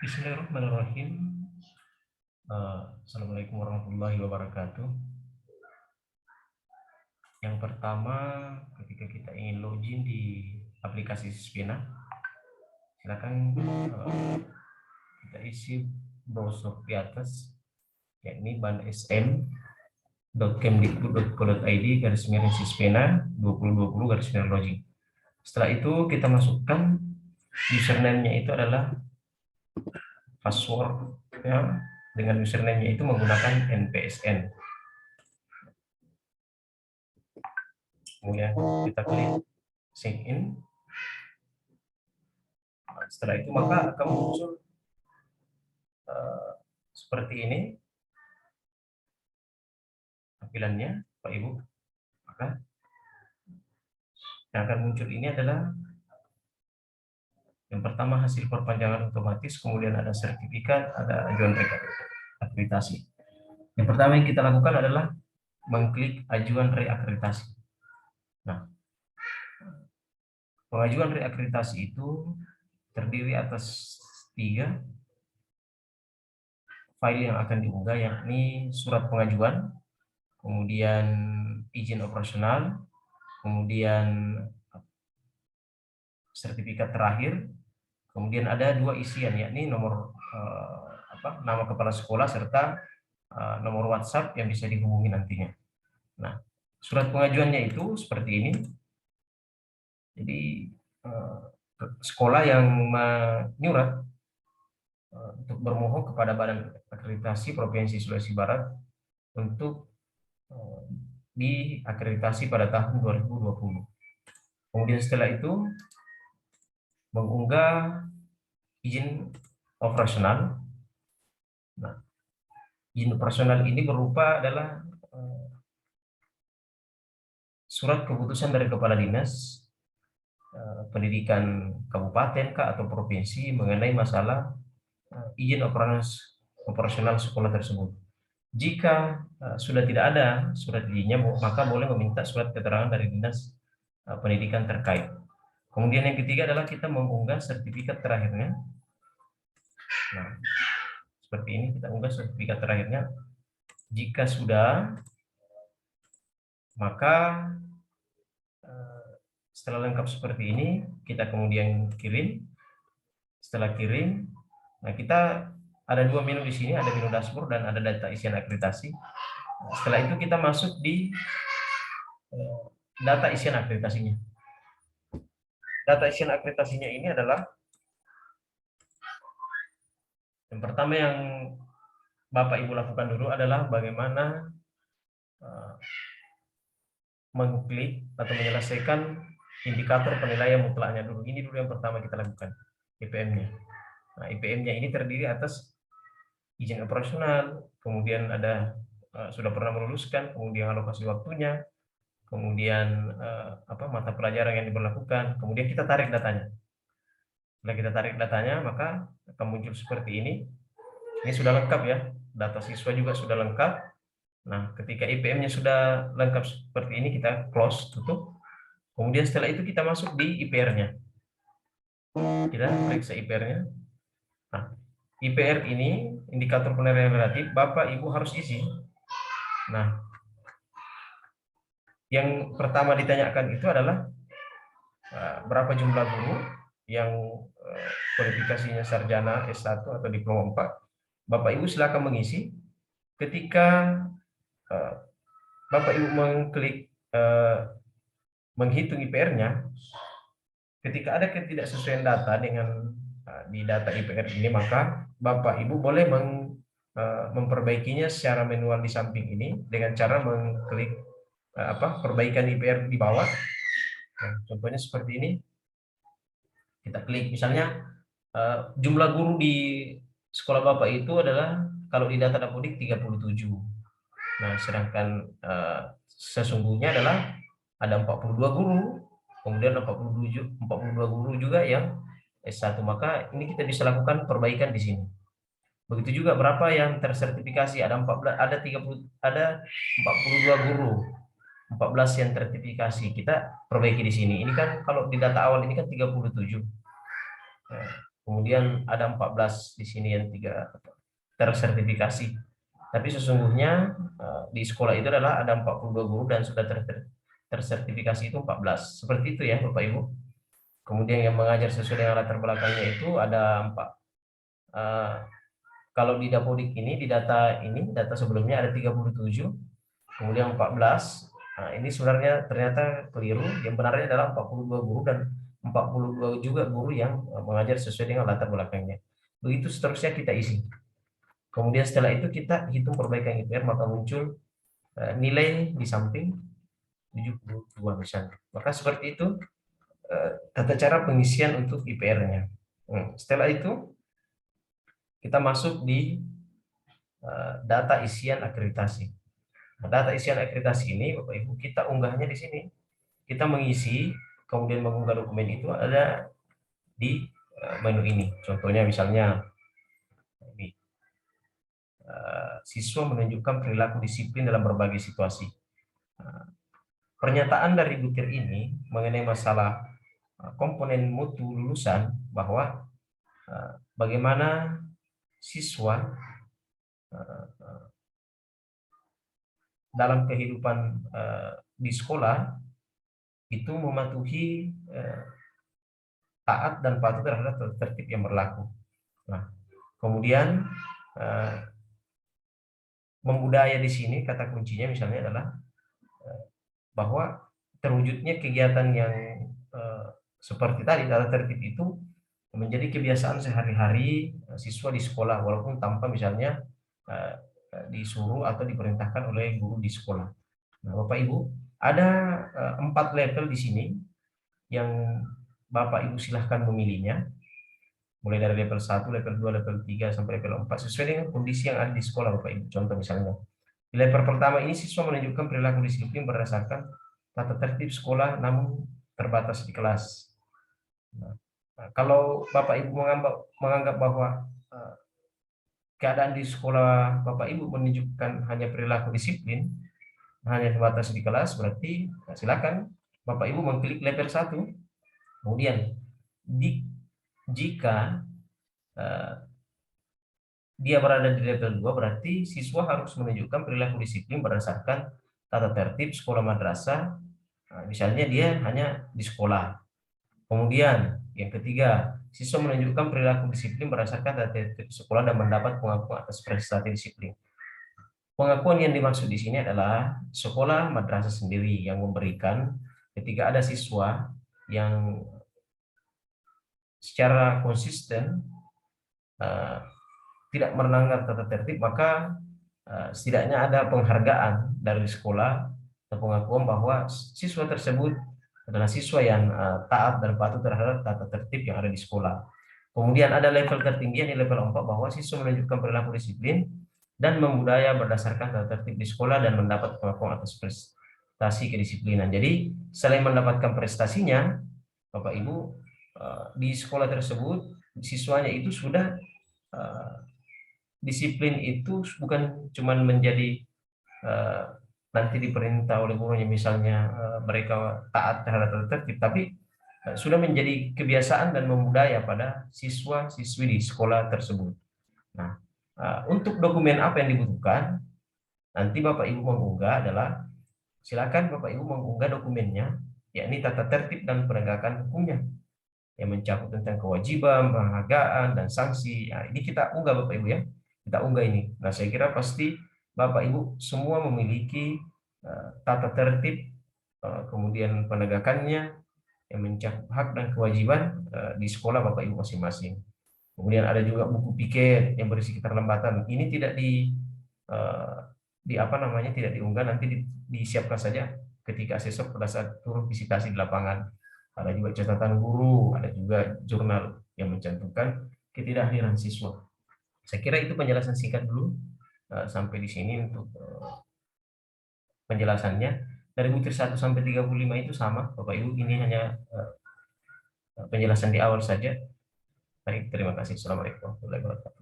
Bismillahirrahmanirrahim. Assalamualaikum warahmatullahi wabarakatuh. Yang pertama, ketika kita ingin login di aplikasi Sispena, silakan kita isi browser di atas, yakni bansm.kemdikbud.go.id/sispena 2020/login. Setelah itu kita masukkan username-nya itu adalah password ya, dengan username-nya itu menggunakan NPSN. Kemudian kita klik sign in. Setelah itu maka akan muncul seperti ini tampilannya, Pak Ibu. Maka yang akan muncul ini adalah yang pertama hasil perpanjangan otomatis, kemudian ada sertifikat, ada ajuan reakreditasi. Yang pertama yang kita lakukan adalah mengklik ajuan reakreditasi. Nah, pengajuan reakreditasi itu terdiri atas 3 file yang akan diunggah, yakni surat pengajuan, kemudian izin operasional, kemudian sertifikat terakhir, kemudian ada 2 isian, yakni nomor nama kepala sekolah serta nomor WhatsApp yang bisa dihubungi nantinya. Nah, surat pengajuannya itu seperti ini. Jadi sekolah yang menyurat untuk bermohon kepada Badan Akreditasi Provinsi Sulawesi Barat untuk diakreditasi pada tahun 2020. Kemudian setelah itu mengunggah izin operasional. Nah, izin operasional ini berupa adalah surat keputusan dari Kepala Dinas Pendidikan Kabupaten atau Provinsi mengenai masalah izin operasional sekolah tersebut. Jika sudah tidak ada surat izinnya, maka boleh meminta surat keterangan dari Dinas Pendidikan terkait. Kemudian yang ketiga adalah kita mengunggah sertifikat terakhirnya. Nah, seperti ini kita unggah sertifikat terakhirnya. Jika sudah, maka setelah lengkap seperti ini, kita kemudian kirim. Setelah kirim, nah kita ada 2 menu di sini, ada menu dashboard dan ada data isian akreditasi. Setelah itu kita masuk di data isian akreditasinya. Data isian akreditasinya ini adalah yang pertama yang Bapak Ibu lakukan dulu adalah bagaimana mengklik atau menyelesaikan indikator penilaian mutlaknya dulu. Ini dulu yang pertama kita lakukan, IPM-nya. Nah, IPM-nya ini terdiri atas izin operasional, kemudian ada sudah pernah meluluskan, kemudian alokasi waktunya, kemudian mata pelajaran yang diberlakukan, kemudian kita tarik datanya. Setelah kita tarik datanya, maka akan muncul seperti ini. Ini sudah lengkap ya, data siswa juga sudah lengkap. Nah, ketika IPM-nya sudah lengkap seperti ini, kita close, tutup. Kemudian setelah itu kita masuk di IPR-nya. Kita periksa IPR-nya. Nah, IPR ini, indikator penilaian relatif, Bapak Ibu harus isi. Nah, yang pertama ditanyakan itu adalah berapa jumlah guru yang kualifikasinya sarjana S1 atau diploma 4. Bapak Ibu silakan mengisi. Ketika Bapak Ibu mengklik menghitung IPR-nya, ketika ada ketidaksesuaian data dengan di data IPR ini, maka Bapak Ibu boleh memperbaikinya secara manual di samping ini dengan cara mengklik perbaikan IPR di bawah. Nah, contohnya seperti ini. Kita klik misalnya jumlah guru di sekolah Bapak itu adalah kalau di data Dapodik 37. Nah, sedangkan sesungguhnya adalah ada 42 guru, kemudian 42 guru juga yang S1. Maka ini kita bisa lakukan perbaikan di sini. Begitu juga berapa yang tersertifikasi, ada 14, ada 30, ada 42 guru. 14 yang tersertifikasi, kita perbaiki di sini. Ini kan kalau di data awal ini kan 37. Nah, Kemudian ada 14 di sini yang 3 tersertifikasi. Tapi sesungguhnya di sekolah itu adalah ada 42 guru dan sudah tersertifikasi itu 14. Seperti itu ya Bapak Ibu. Kemudian yang mengajar sesuai dengan latar belakangnya itu ada 4. Kalau di Dapodik ini, di data sebelumnya ada 37, kemudian 14. Nah, ini sebenarnya ternyata keliru. Yang benarnya adalah 42 guru dan 42 juga guru yang mengajar sesuai dengan latar belakangnya. Begitu seterusnya kita isi. Kemudian setelah itu kita hitung perbaikan IPR, maka muncul nilai di samping 72 misalnya. Maka seperti itu tata cara pengisian untuk IPR-nya. Setelah itu kita masuk di data isian akreditasi. Nah, data isian akreditasi ini Bapak Ibu kita unggahnya di sini. Kita mengisi kemudian mengunggah dokumen itu ada di menu ini. Contohnya misalnya ini, siswa menunjukkan perilaku disiplin dalam berbagai situasi. Pernyataan dari butir ini mengenai masalah komponen mutu lulusan bahwa bagaimana siswa dalam kehidupan di sekolah itu mematuhi taat dan patuh terhadap tertib yang berlaku. Nah, kemudian membudaya di sini kata kuncinya misalnya adalah bahwa terwujudnya kegiatan yang seperti tadi tata tertib itu menjadi kebiasaan sehari-hari siswa di sekolah walaupun tanpa misalnya disuruh atau diperintahkan oleh guru di sekolah. Nah, Bapak Ibu, ada 4 level di sini yang Bapak Ibu silahkan memilihnya. Mulai dari level 1, level 2, level 3 sampai level 4 sesuai dengan kondisi yang ada di sekolah Bapak Ibu. Contoh misalnya, di level pertama ini siswa menunjukkan perilaku disiplin berdasarkan tata tertib sekolah namun terbatas di kelas. Nah, kalau Bapak Ibu menganggap bahwa keadaan di sekolah Bapak Ibu menunjukkan hanya perilaku disiplin, hanya terbatas di kelas, berarti silakan Bapak Ibu mengklik level 1. Kemudian jika dia berada di level 2, berarti siswa harus menunjukkan perilaku disiplin berdasarkan tata tertib sekolah madrasah. Nah, misalnya dia hanya di sekolah. Kemudian yang ketiga, siswa menunjukkan perilaku disiplin berdasarkan tata tertib sekolah dan mendapat pengakuan atas prestasi disiplin. Pengakuan yang dimaksud di sini adalah sekolah madrasah sendiri yang memberikan ketika ada siswa yang secara konsisten tidak melanggar tata tertib, maka setidaknya ada penghargaan dari sekolah atau pengakuan bahwa siswa tersebut adalah siswa yang taat dan patuh terhadap tata tertib yang ada di sekolah. Kemudian ada level tertinggi di level 4 bahwa siswa menunjukkan perilaku disiplin dan membudaya berdasarkan tata tertib di sekolah dan mendapat pengakuan atas prestasi kedisiplinan. Jadi selain mendapatkan prestasinya, Bapak Ibu di sekolah tersebut siswanya itu sudah disiplin itu bukan cuma menjadi nanti diperintah oleh gurunya misalnya mereka taat terhadap tertib, tapi sudah menjadi kebiasaan dan membudaya pada siswa-siswi di sekolah tersebut. Nah, untuk dokumen apa yang dibutuhkan, nanti Bapak Ibu mengunggah adalah silakan Bapak Ibu mengunggah dokumennya, yakni tata tertib dan penegakan hukumnya yang mencakup tentang kewajiban, penghargaan, dan sanksi. Nah, ini kita unggah Bapak Ibu ya, kita unggah ini. Nah, saya kira pasti Bapak Ibu semua memiliki tata tertib, kemudian penegakannya yang mencakup hak dan kewajiban di sekolah Bapak Ibu masing-masing. Kemudian ada juga buku piket yang berisi keterlambatan. Ini tidak tidak diunggah, nanti disiapkan saja ketika asesor pada saat turun visitasi di lapangan. Ada juga catatan guru, ada juga jurnal yang mencantumkan ketidakhadiran siswa. Saya kira itu penjelasan singkat dulu sampai di sini untuk penjelasannya. Dari butir 1 sampai 35 itu sama, Bapak Ibu, ini hanya penjelasan di awal saja. Baik, terima kasih. Assalamualaikum warahmatullahi wabarakatuh.